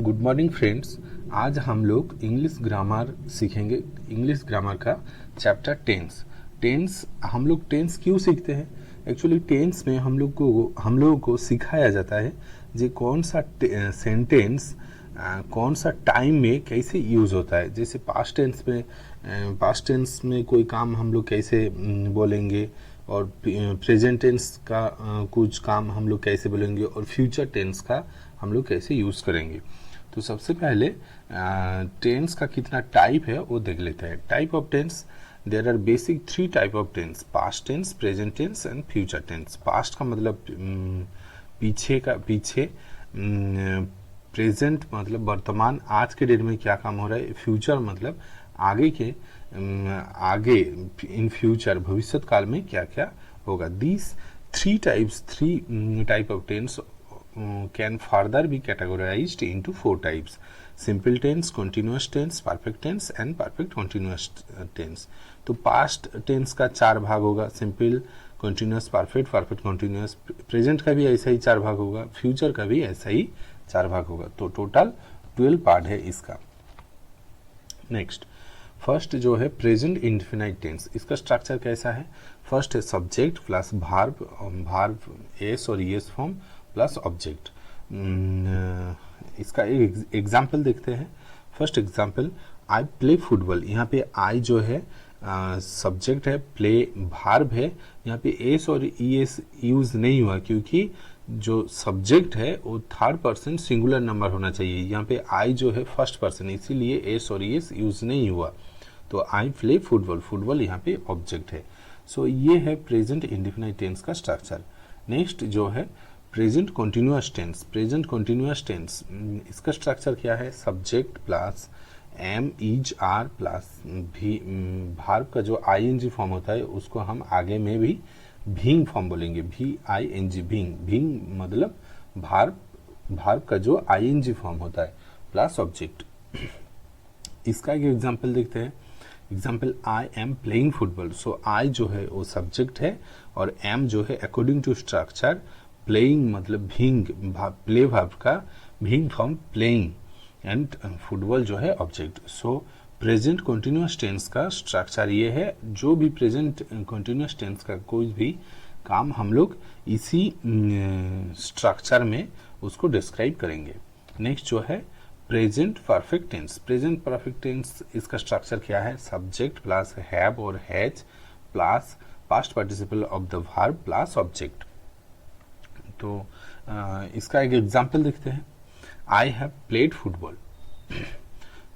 Good morning friends. आज हम लोग इंग्लिश ग्रामर सीखेंगे। इंग्लिश ग्रामर का चैप्टर टेंस हम लोग टेंस क्यों सीखते हैं? एक्चुअली टेंस में हम लोगों को सिखाया जाता है जे कौन सा सेंटेंस कौन सा टाइम में कैसे यूज़ होता है। जैसे पास्ट टेंस में कोई काम हम लोग कैसे बोलेंगे, और प्रेजेंट टेंस का कुछ काम हम लोग कैसे बोलेंगे, और फ्यूचर टेंस का हम लोग कैसे यूज़ करेंगे। तो सबसे पहले टेंस का कितना टाइप है वो देख लेते हैं। Type of tense, there are basic 3 type of tense: past tense, present tense and future tense. Past का मतलब पीछे, प्रेजेंट मतलब वर्तमान आज के डेट में क्या काम हो रहा है, फ्यूचर मतलब आगे इन फ्यूचर भविष्य काल में क्या क्या होगा। These three type of tense can further be categorized into 4 types: simple tense, continuous tense, perfect tense and perfect continuous tense। तो past tense का 4 भाग होगा: simple, continuous, perfect, perfect continuous। present का भी ऐसा ही 4 भाग होगा, future का भी ऐसा ही 4 भाग होगा। तो टोटल 12 पार्ट है इसका। नेक्स्ट, फर्स्ट जो है प्रेजेंट इंडेफिनाइट टेंस। इसका स्ट्रक्चर कैसा है? फर्स्ट है सब्जेक्ट प्लस भार्ब एस और ईएस फॉर्म प्लस ऑब्जेक्ट। इसका एक एग्जाम्पल देखते हैं। फर्स्ट एग्जाम्पल, आई प्ले फुटबॉल। यहाँ पे आई जो है सब्जेक्ट है, प्ले भार्ब है। यहाँ पे एस और ईएस यूज नहीं हुआ क्योंकि जो सब्जेक्ट है वो थर्ड पर्सन सिंगुलर नंबर होना चाहिए। यहाँ पे आई जो है फर्स्ट पर्सन, इसीलिए एस और ईएस यूज नहीं हुआ। तो आई प्ले फुटबॉल, फुटबॉल यहाँ पे ऑब्जेक्ट है। सो ये है प्रेजेंट इंडेफिनाइट टेंस का स्ट्रक्चर। नेक्स्ट जो है present continuous tense. Present continuous tense, इसका स्ट्रक्चर क्या है? Subject plus am is are plus भी, भार्ब का जो आईएनजी फॉर्म होता है उसको हम आगे में भी भींग फॉर्म बोलेंगे, VING, भींग मतलब भार्ब का जो आईएनजी फॉर्म होता है प्लस ऑब्जेक्ट। इसका एक एग्जाम्पल देखते हैं। Example, I am playing football. So I जो है वो सब्जेक्ट है और एम जो है अकॉर्डिंग टू स्ट्रक्चर प्लेइंग मतलब भींग, प्ले वर्ब का भींग फॉर्म प्लेइंग, एंड फुटबॉल जो है object. So present continuous tense का स्ट्रक्चर ये है। जो भी प्रेजेंट कॉन्टिन्यूअस टेंस का कोई भी काम हम लोग इसी स्ट्रक्चर में उसको डिस्क्राइब करेंगे। नेक्स्ट जो है present perfect tense. Present perfect tense, इसका स्ट्रक्चर क्या है? सब्जेक्ट प्लस हैव और has plus past participle of the verb plus object. तो इसका एक एग्जाम्पल देखते हैं। I have played football.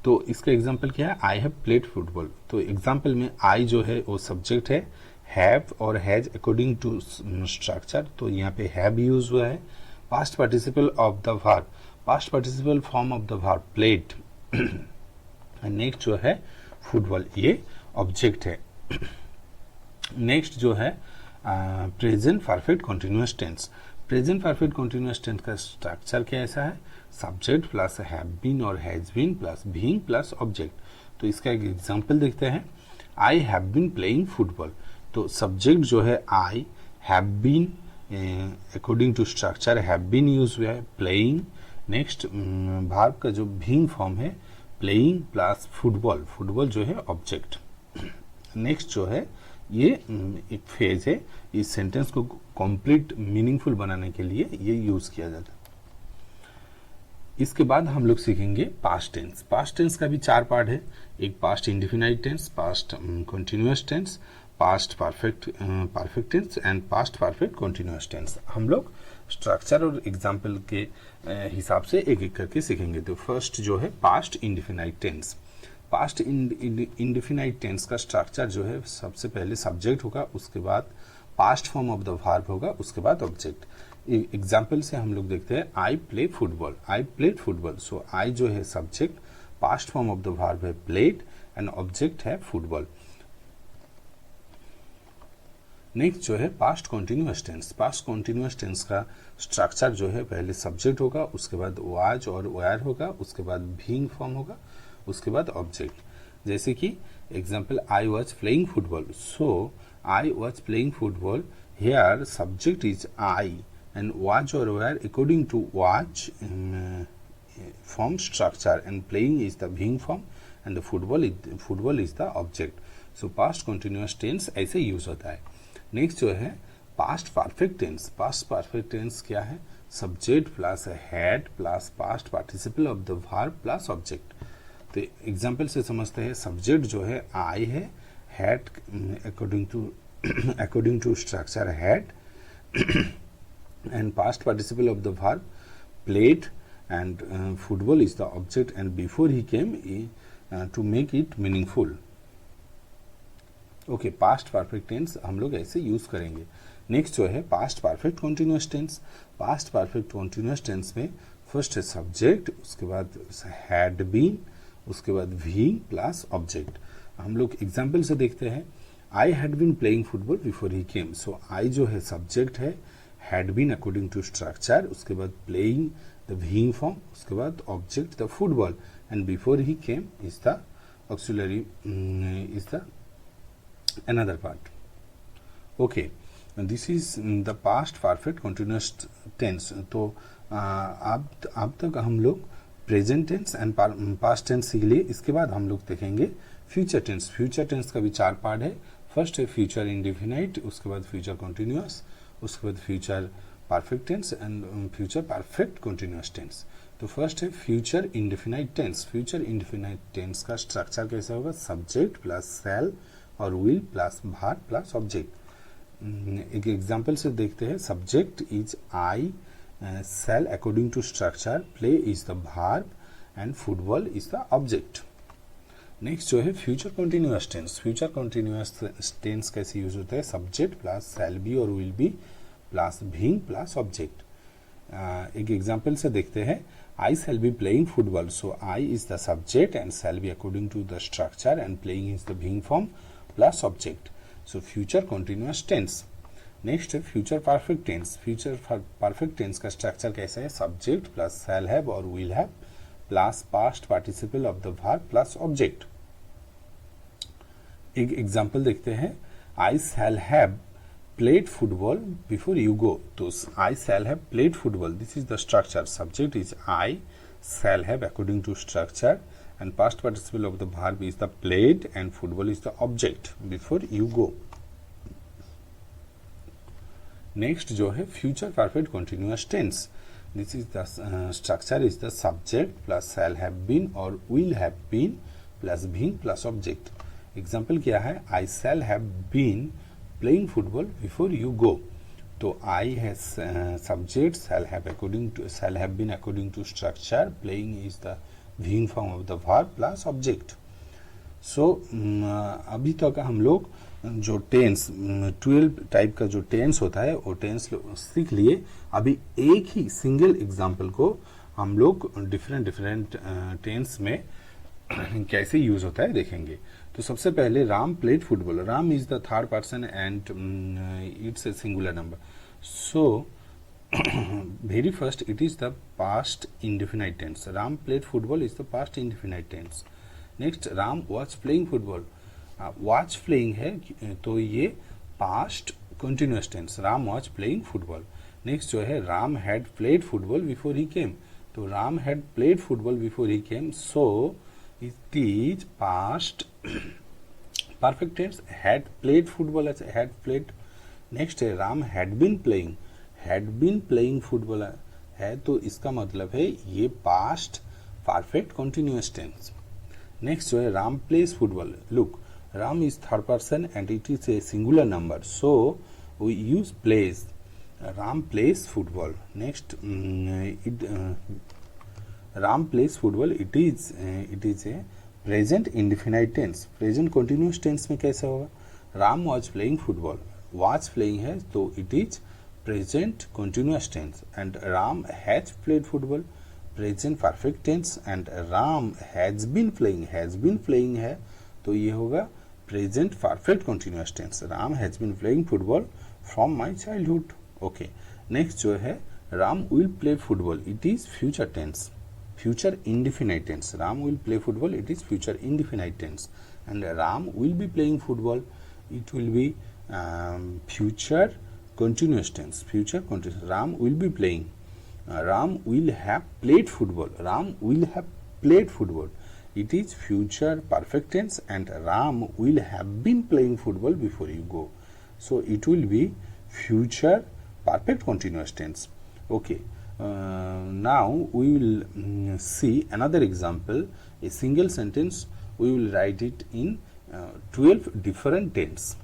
तो इसका एग्जाम्पल क्या है? I have played football. तो एग्जाम्पल में आई जो है वो सब्जेक्ट है, हैव और हैज अकॉर्डिंग टू स्ट्रक्चर, तो यहाँ पे हैव यूज हुआ है। Past participle of the verb, past participle form of the verb played. Next जो है फुटबॉल, ये ऑब्जेक्ट है। नेक्स्ट जो है present perfect continuous tense. Present perfect continuous tense का स्ट्रक्चर क्या ऐसा है? सब्जेक्ट प्लस हैव बीन और has been plus being plus object. तो इसका एक एग्जांपल देखते हैं। I have been playing football. तो सब्जेक्ट जो है I, have been according to structure have been use हुआ है, प्लेइंग। नेक्स्ट वर्ब का जो बीइंग फॉर्म है प्लेइंग प्लस फुटबॉल, फुटबॉल जो है ऑब्जेक्ट। नेक्स्ट जो है ये एक फेज है, इस सेंटेंस को कंप्लीट मीनिंगफुल बनाने के लिए ये यूज किया जाता है। इसके बाद हम लोग सीखेंगे पास्ट टेंस। पास्ट टेंस का भी 4 पार्ट है। एक past indefinite tense, past continuous tense, past perfect tense and past perfect continuous tense. हम लोग स्ट्रक्चर और एग्जाम्पल के हिसाब से एक एक करके सीखेंगे। तो फर्स्ट जो है past indefinite tense. Past indefinite tense का स्ट्रक्चर जो है, सबसे पहले सब्जेक्ट होगा, उसके बाद past form of the verb होगा, उसके बाद ऑब्जेक्ट। एग्जाम्पल से हम लोग देखते हैं। I play football, I played football. So I जो है subject, past form of the verb है प्लेड एंड ऑब्जेक्ट है फुटबॉल। नेक्स्ट जो है past continuous tense. Past continuous tense का स्ट्रक्चर जो है, पहले सब्जेक्ट होगा, उसके बाद वाज और वेयर होगा, उसके बाद बीइंग फॉर्म होगा, उसके बाद ऑब्जेक्ट। जैसे कि example, I was playing football. So I was playing football, here subject is I and was और were according to was form structure and playing is the being form and the football is the object. So past continuous tense ऐसे use होता है. Next जो है past perfect tense. Past perfect tense क्या है? Subject plus had plus past participle of the verb plus object. तो example से समझते हैं. सब्जेक्ट जो है आई है, had according to structure had, and past participle of the verb played, and football is the object, and before he came to make it meaningful. Okay, past perfect tense हम लोग ऐसे use करेंगे. Next जो है past perfect continuous tense. Past perfect continuous tense में first है subject, उसके बाद हैड बीन, उसके बाद बीइंग प्लस ऑब्जेक्ट. हम लोग एग्जाम्पल से देखते हैं. I had been playing football before he came. So I जो है सब्जेक्ट है, had been according to structure, उसके बाद प्लेइंग द बीइंग फॉर्म, उसके बाद object the football, and before he came is the auxiliary is the another part. Okay, and this is the past perfect continuous tense. तो अब तक हम लोग present tense and past tense सीख लिए. इसके बाद हम लोग देखेंगे फ्यूचर टेंस. फ्यूचर टेंस का भी 4 पार्ट है. फर्स्ट है फ्यूचर इंडेफिनाइट, उसके बाद फ्यूचर कंटिन्यूअस, उसके बाद future perfect tense and future perfect continuous tense. तो फर्स्ट है future indefinite tense. Future indefinite tense का स्ट्रक्चर कैसा होगा? सब्जेक्ट प्लस सेल और will plus verb plus object. एक एग्जाम्पल से देखते हैं. Subject is I, shall according to structure, play is the verb and football is the object. Next जो है future continuous tense. Future continuous tense कैसे use होता है? सब्जेक्ट प्लस सेल बी और will be plus being plus object. एक example से देखते हैं. I shall be playing football. So I is the subject and shall be according to the structure and playing is the being form plus object. So future continuous tense. Next future perfect tense. Future perfect tense का structure कैसा है? Subject plus shall have or will have plus past participle of the verb plus object. एक example देखते हैं. I shall have played football before you go. तो I shall have played football. This is the structure. Subject is I, shall have according to structure, and past participle of the verb is the played, and football is the object before you go. Next जो है future perfect continuous tense. This is the structure is the subject plus shall have been or will have been plus being plus object. Example क्या है? I shall have been playing football before you go. तो I has subject, shall have been according to structure, playing is the being form of the verb plus object. So अभी तक हम लोग जो tense 12 type का जो tense होता है वो टेंस सीख लिए. अभी एक ही सिंगल एग्जाम्पल को हम लोग डिफरेंट टेंस में कैसे यूज होता है देखेंगे. तो सबसे पहले Ram played football. Ram is the third person and it's a singular number. So very first it is the past indefinite tense. Ram played football is the past indefinite tense. Next Ram was playing football. Was playing है तो ये past continuous tense. Ram was playing football. Next जो है Ram had played football before he came. तो Ram had played football before he came. So it is past perfect tense. had played football as had played. next है Ram had been playing football है तो इसका मतलब है ये past perfect continuous tense. next जो है Ram plays football. look, Ram is third person and it is a singular number, so we use plays. Ram plays football. next Ram plays football. it is a present indefinite tense. present continuous tense में कैसा होगा? Ram was playing football. was playing है तो it is present continuous tense. and Ram has played football. present perfect tense. and Ram has been playing है तो ये होगा present perfect continuous tense. Ram has been playing football from my childhood. okay, next जो है Ram will play football. it is future tense. future indefinite tense. Ram will play football. it is future indefinite tense. and Ram will be playing football. it will be future continuous tense. Ram will be playing. Ram will have played football. Ram will have played football. It is future perfect tense, and Ram will have been playing football before you go. So it will be future perfect continuous tense. Okay. Now we will see another example, a single sentence. We will write it in 12 different tense.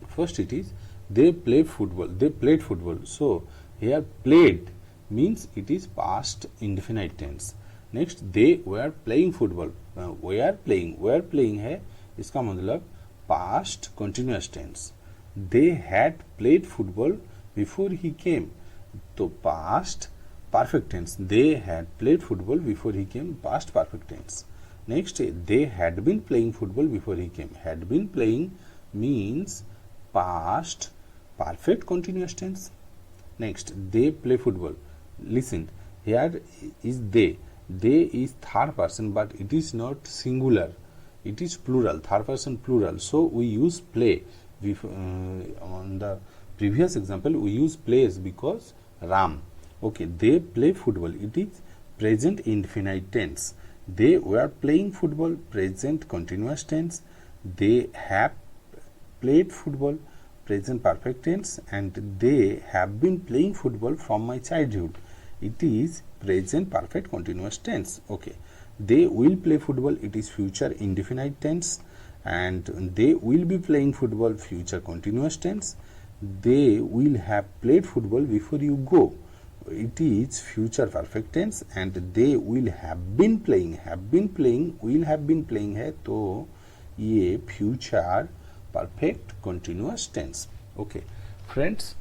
First it is they play football. They played football. So here played means it is past indefinite tense. Next they were playing football. Were playing है, इसका मतलब past continuous tense. They had played football before he came, तो past perfect tense. They had played football before he came, past perfect tense. Next they had been playing football before he came. Had been playing means past perfect continuous tense. Next they play football. Listen, here is they. They is third person, but it is not singular, it is plural, third person plural. So we use play. On the previous example we use plays because Ram. Okay, they play football, it is present indefinite tense. They were playing football, present continuous tense. They have played football, present perfect tense. And they have been playing football from my childhood, it is present perfect continuous tense. Okay, they will play football, it is future indefinite tense. And they will be playing football, future continuous tense. They will have played football before you go, it is future perfect tense. And they will have been playing, will have been playing है, तो ये future perfect continuous tense. Okay friends,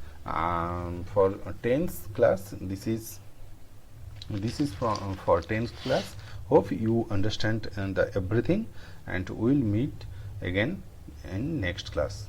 for 10th class this is for 10th class. Hope you understand everything, and we will meet again in next class.